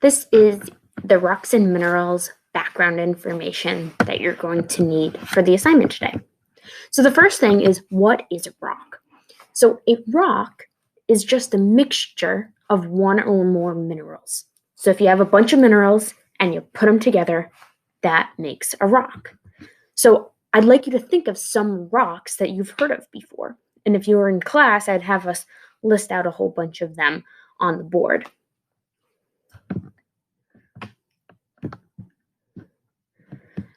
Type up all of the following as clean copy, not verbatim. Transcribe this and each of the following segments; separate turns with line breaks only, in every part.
This is the rocks and minerals background information that you're going to need for the assignment today. So the first thing is, what is a rock? So a rock is just a mixture of one or more minerals. So if you have a bunch of minerals and you put them together, that makes a rock. So I'd like you to think of some rocks that you've heard of before. And if you were in class, I'd have us list out a whole bunch of them on the board.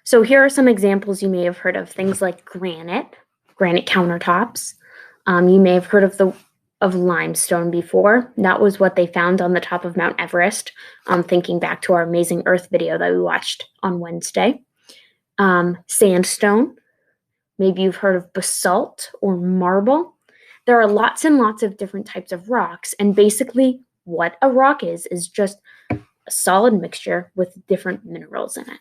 So here are some examples you may have heard of. Things like granite countertops. You may have heard of limestone before. That was what they found on the top of Mount Everest, thinking back to our Amazing Earth video that we watched on Wednesday. Sandstone. Maybe you've heard of basalt or marble. There are lots and lots of different types of rocks, and basically what a rock is just a solid mixture with different minerals in it.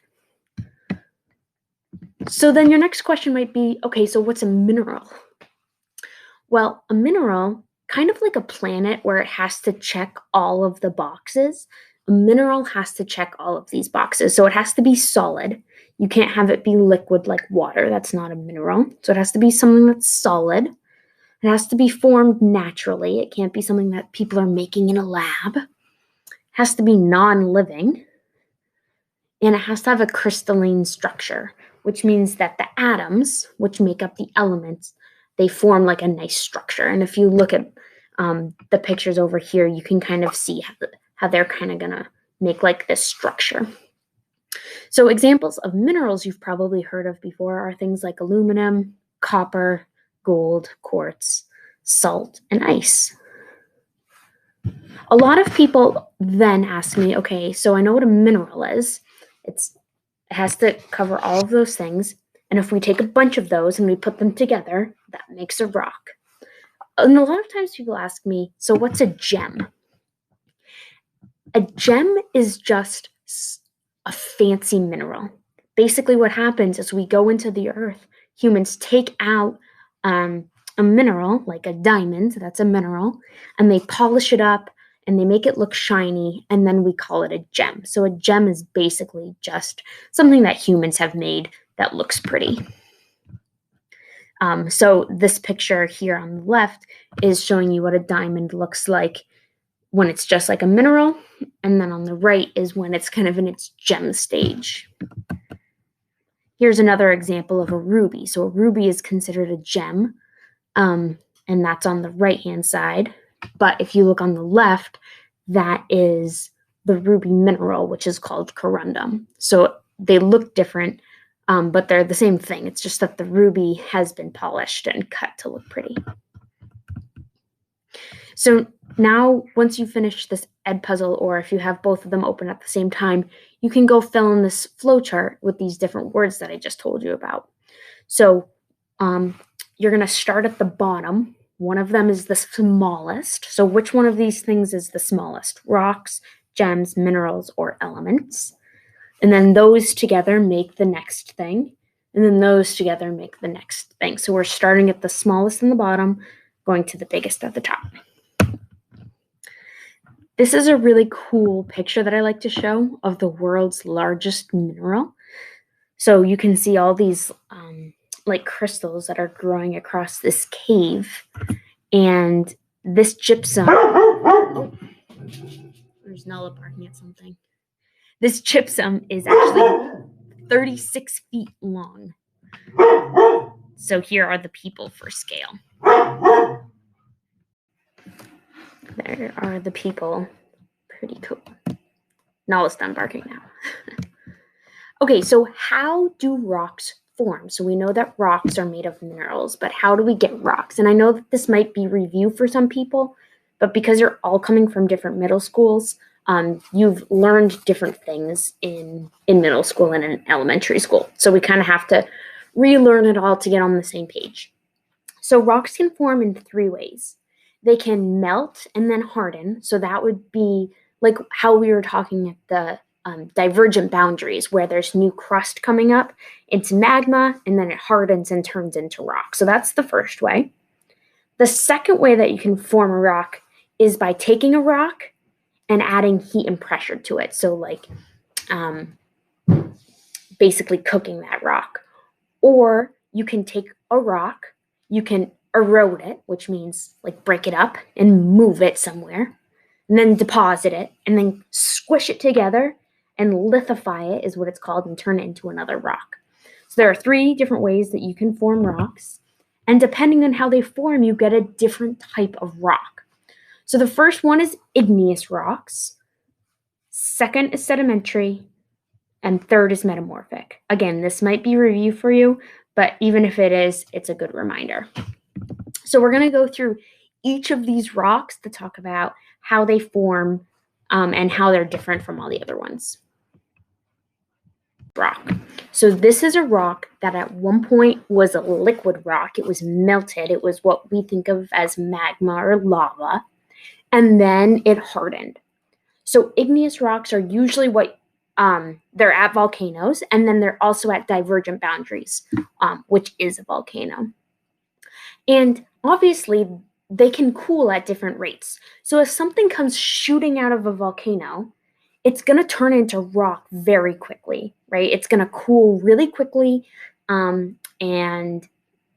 So then your next question might be, okay, so what's a mineral? Well, a mineral, kind of like a planet where it has to check all of the boxes, a mineral has to check all of these boxes. So it has to be solid. You can't have it be liquid like water. That's not a mineral. So it has to be something that's solid. It has to be formed naturally. It can't be something that people are making in a lab. It has to be non-living. And it has to have a crystalline structure, which means that the atoms, which make up the elements, they form like a nice structure. And if you look at the pictures over here, you can kind of see how they're kind of going to make like this structure. So examples of minerals you've probably heard of before are things like aluminum, copper, gold, quartz, salt, and ice. A lot of people then ask me, okay, so I know what a mineral is. It has to cover all of those things. And if we take a bunch of those and we put them together, that makes a rock. And a lot of times people ask me, so what's a gem? A gem is just a fancy mineral. Basically what happens is we go into the earth, humans take out a mineral, like a diamond, that's a mineral, and they polish it up and they make it look shiny, and then we call it a gem. So a gem is basically just something that humans have made that looks pretty. So this picture here on the left is showing you what a diamond looks like when it's just like a mineral, and then on the right is when it's kind of in its gem stage. Here's another example of a ruby. So a ruby is considered a gem, and that's on the right-hand side. But if you look on the left, that is the ruby mineral, which is called corundum. So they look different, but they're the same thing. It's just that the ruby has been polished and cut to look pretty. So now, once you finish this Edpuzzle, or if you have both of them open at the same time, you can go fill in this flowchart with these different words that I just told you about. So you're going to start at the bottom. One of them is the smallest. So which one of these things is the smallest? Rocks, gems, minerals, or elements. And then those together make the next thing. And then those together make the next thing. So we're starting at the smallest in the bottom, going to the biggest at the top. This is a really cool picture that I like to show of the world's largest mineral. So you can see all these like crystals that are growing across this cave. And this gypsum, there's Nella barking at something. This gypsum is actually 36 feet long. So here are the people for scale. There are the people. Pretty cool. Nalla's done barking now. Okay, so how do rocks form? So we know that rocks are made of minerals, but how do we get rocks? And I know that this might be review for some people, but because you're all coming from different middle schools, you've learned different things in middle school and in elementary school. So we kind of have to relearn it all to get on the same page. So rocks can form in 3 ways. They can melt and then harden. So that would be like how we were talking at the divergent boundaries, where there's new crust coming up. It's magma, and then it hardens and turns into rock. So that's the first way. The second way that you can form a rock is by taking a rock and adding heat and pressure to it. So like basically cooking that rock. Or you can take a rock, you can erode it, which means like break it up and move it somewhere, and then deposit it, and then squish it together and lithify it is what it's called, and turn it into another rock. So there are 3 different ways that you can form rocks, and depending on how they form, you get a different type of rock. So the first one is igneous rocks, second is sedimentary, and third is metamorphic. Again, this might be review for you, but even if it is, it's a good reminder. So we're going to go through each of these rocks to talk about how they form and how they're different from all the other ones. Rock. So this is a rock that at one point was a liquid rock. It was melted. It was what we think of as magma or lava. And then it hardened. So igneous rocks are usually what they're at volcanoes, and then they're also at divergent boundaries, which is a volcano. And obviously, they can cool at different rates. So if something comes shooting out of a volcano, it's going to turn into rock very quickly, right? It's going to cool really quickly and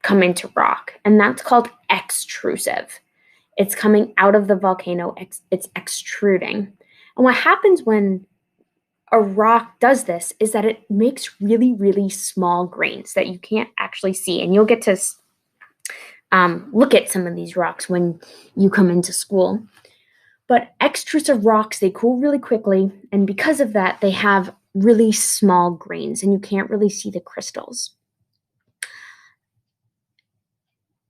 come into rock. And that's called extrusive. It's coming out of the volcano, it's extruding. And what happens when a rock does this is that it makes really, really small grains that you can't actually see. And you'll get to look at some of these rocks when you come into school. But extrusive rocks, they cool really quickly. And because of that, they have really small grains and you can't really see the crystals.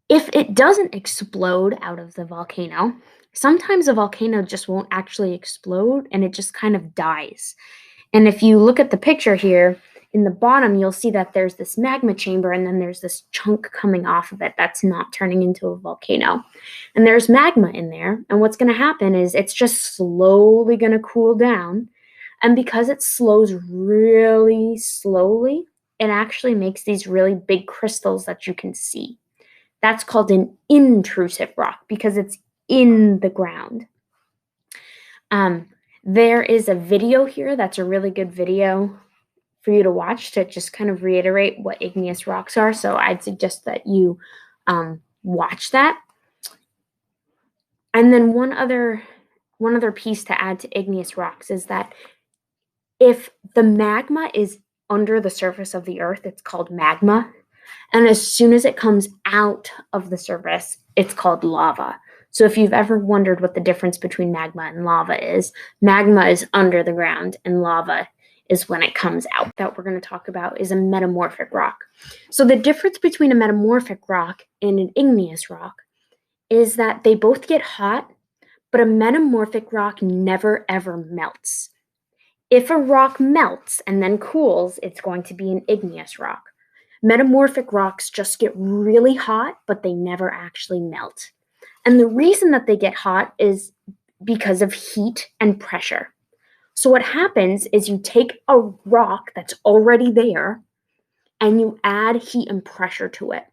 If it doesn't explode out of the volcano, sometimes a volcano just won't actually explode and it just kind of dies. And if you look at the picture here, in the bottom, you'll see that there's this magma chamber and then there's this chunk coming off of it that's not turning into a volcano. And there's magma in there. And what's going to happen is it's just slowly going to cool down. And because it slows really slowly, it actually makes these really big crystals that you can see. That's called an intrusive rock because it's in the ground. There is a video here that's a really good video for you to watch to just kind of reiterate what igneous rocks are. So I'd suggest that you watch that. And then one other piece to add to igneous rocks is that if the magma is under the surface of the earth, it's called magma. And as soon as it comes out of the surface, it's called lava. So if you've ever wondered what the difference between magma and lava is under the ground and lava is when it comes out. That we're going to talk about is a metamorphic rock. So the difference between a metamorphic rock and an igneous rock is that they both get hot, but a metamorphic rock never ever melts. If a rock melts and then cools, it's going to be an igneous rock. Metamorphic rocks just get really hot, but they never actually melt. And the reason that they get hot is because of heat and pressure. So what happens is you take a rock that's already there and you add heat and pressure to it.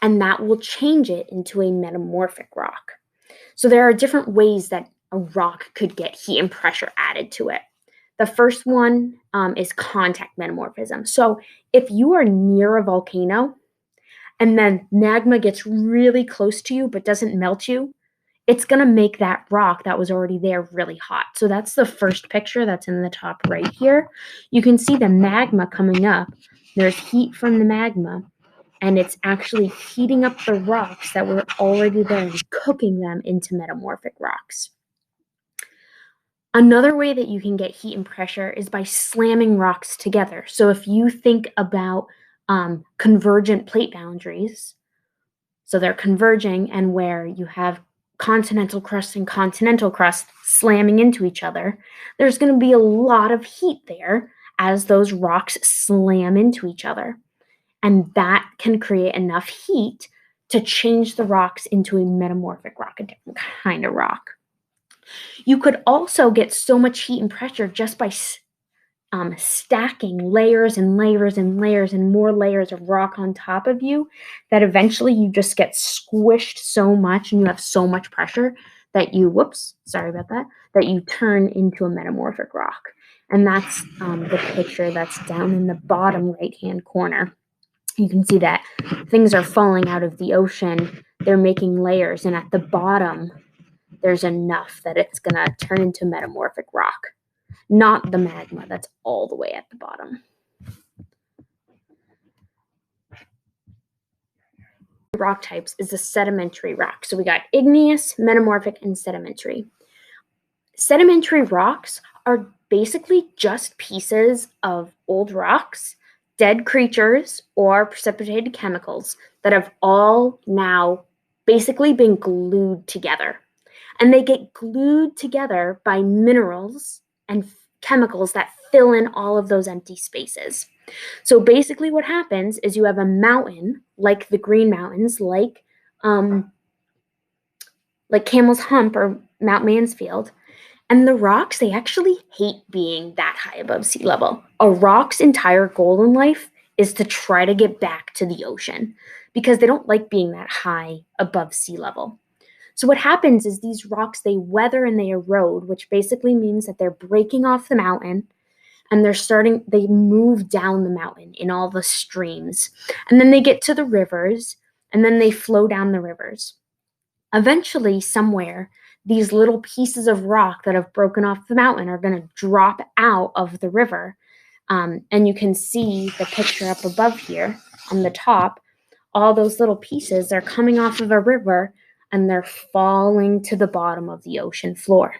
And that will change it into a metamorphic rock. So there are different ways that a rock could get heat and pressure added to it. The first one is contact metamorphism. So if you are near a volcano and then magma gets really close to you but doesn't melt you, it's going to make that rock that was already there really hot. So that's the first picture that's in the top right here. You can see the magma coming up. There's heat from the magma, and it's actually heating up the rocks that were already there and cooking them into metamorphic rocks. Another way that you can get heat and pressure is by slamming rocks together. So if you think about convergent plate boundaries, so they're converging and where you have continental crust and continental crust slamming into each other, there's going to be a lot of heat there as those rocks slam into each other. And that can create enough heat to change the rocks into a metamorphic rock, a different kind of rock. You could also get so much heat and pressure just by stacking layers and layers and layers and more layers of rock on top of you that eventually you just get squished so much and you have so much pressure that you, whoops, sorry about that, that you turn into a metamorphic rock. And that's the picture that's down in the bottom right-hand corner. You can see that things are falling out of the ocean. They're making layers, and at the bottom, there's enough that it's going to turn into metamorphic rock, not the magma that's all the way at the bottom. Rock types is the sedimentary rock. So we got igneous, metamorphic, and sedimentary. Sedimentary rocks are basically just pieces of old rocks, dead creatures, or precipitated chemicals that have all now basically been glued together. And they get glued together by minerals and chemicals that fill in all of those empty spaces. So basically what happens is you have a mountain, like the Green Mountains, like Camel's Hump or Mount Mansfield, and the rocks, they actually hate being that high above sea level. A rock's entire goal in life is to try to get back to the ocean because they don't like being that high above sea level. So what happens is these rocks, they weather and they erode, which basically means that they're breaking off the mountain and they move down the mountain in all the streams. And then they get to the rivers and then they flow down the rivers. Eventually, somewhere, these little pieces of rock that have broken off the mountain are going to drop out of the river. And you can see the picture up above here on the top. All those little pieces are coming off of a river and they're falling to the bottom of the ocean floor.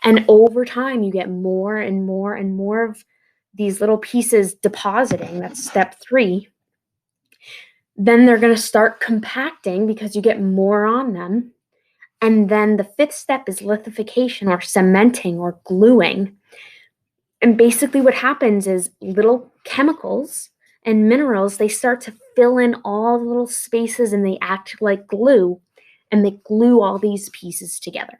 And over time, you get more and more and more of these little pieces depositing. That's step 3. Then they're going to start compacting because you get more on them. And then the 5th step is lithification or cementing or gluing. And basically what happens is little chemicals and minerals, they start to fill in all the little spaces and they act like glue. And they glue all these pieces together.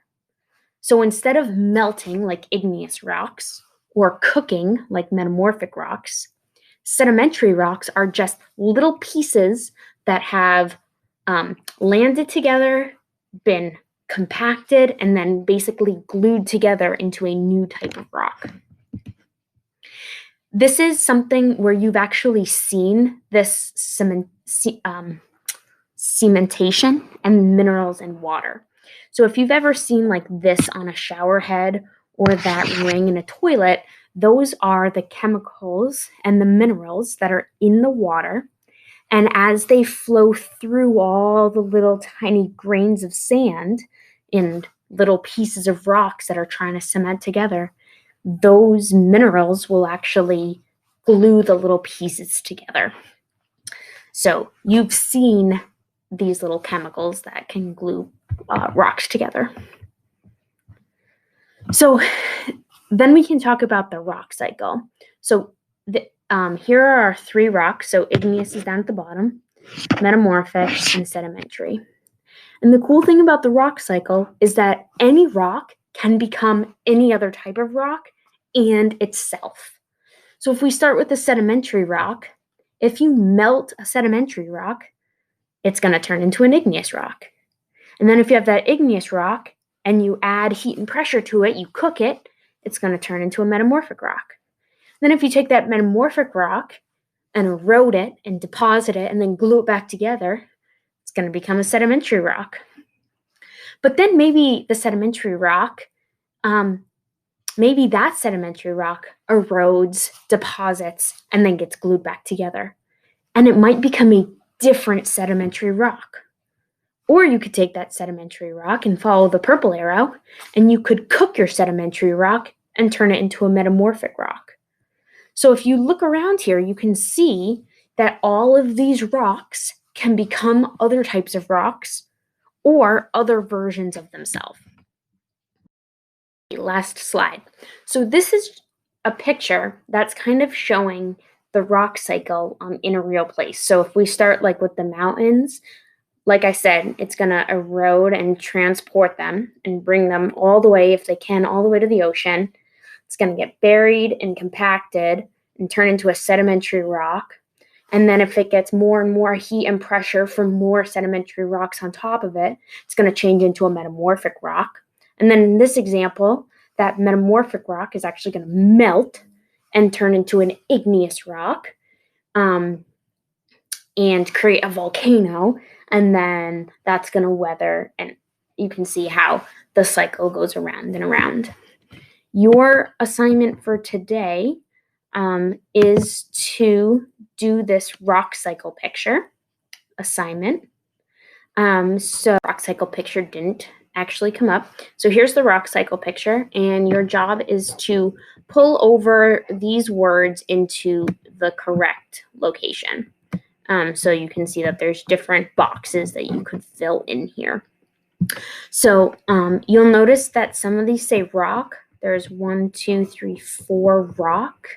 So instead of melting like igneous rocks or cooking like metamorphic rocks, sedimentary rocks are just little pieces that have landed together, been compacted, and then basically glued together into a new type of rock. This is something where you've actually seen this cementation and minerals and water. So if you've ever seen like this on a shower head or that ring in a toilet, those are the chemicals and the minerals that are in the water. And as they flow through all the little tiny grains of sand and little pieces of rocks that are trying to cement together, those minerals will actually glue the little pieces together. So you've seen these little chemicals that can glue rocks together. So then we can talk about the rock cycle. So here are our 3 rocks. So igneous is down at the bottom, metamorphic, and sedimentary. And the cool thing about the rock cycle is that any rock can become any other type of rock and itself. So if we start with the sedimentary rock, if you melt a sedimentary rock, it's going to turn into an igneous rock. And then if you have that igneous rock and you add heat and pressure to it, you cook it, it's going to turn into a metamorphic rock. Then if you take that metamorphic rock and erode it and deposit it and then glue it back together, it's going to become a sedimentary rock. But then maybe the sedimentary rock, maybe that sedimentary rock erodes, deposits, and then gets glued back together. And it might become a different sedimentary rock. Or you could take that sedimentary rock and follow the purple arrow, and you could cook your sedimentary rock and turn it into a metamorphic rock. So if you look around here, you can see that all of these rocks can become other types of rocks or other versions of themselves. Last slide. So this is a picture that's kind of showing the rock cycle in a real place. So if we start like with the mountains, like I said, it's going to erode and transport them and bring them all the way, if they can, all the way to the ocean. It's going to get buried and compacted and turn into a sedimentary rock. And then if it gets more and more heat and pressure from more sedimentary rocks on top of it, it's going to change into a metamorphic rock. And then in this example, that metamorphic rock is actually going to melt and turn into an igneous rock and create a volcano. And then that's going to weather, and you can see how the cycle goes around and around. Your assignment for today is to do this rock cycle picture assignment. So rock cycle picture didn't actually come up. So here's the rock cycle picture, and your job is to pull over these words into the correct location. So you can see that there's different boxes that you could fill in here. So you'll notice that some of these say rock. There's 1, 2, 3, 4 rock.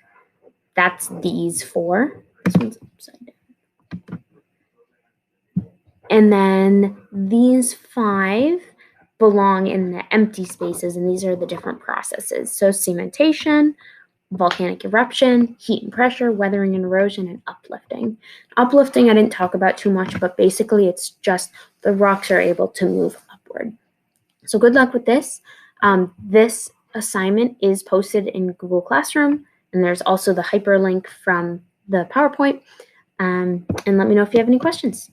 That's these 4. This one's upside down. And then these 5 belong in the empty spaces, and these are the different processes. So cementation, volcanic eruption, heat and pressure, weathering and erosion, and uplifting. Uplifting I didn't talk about too much, but basically it's just the rocks are able to move upward. So good luck with this. This assignment is posted in Google Classroom, and there's also the hyperlink from the PowerPoint. And let me know if you have any questions.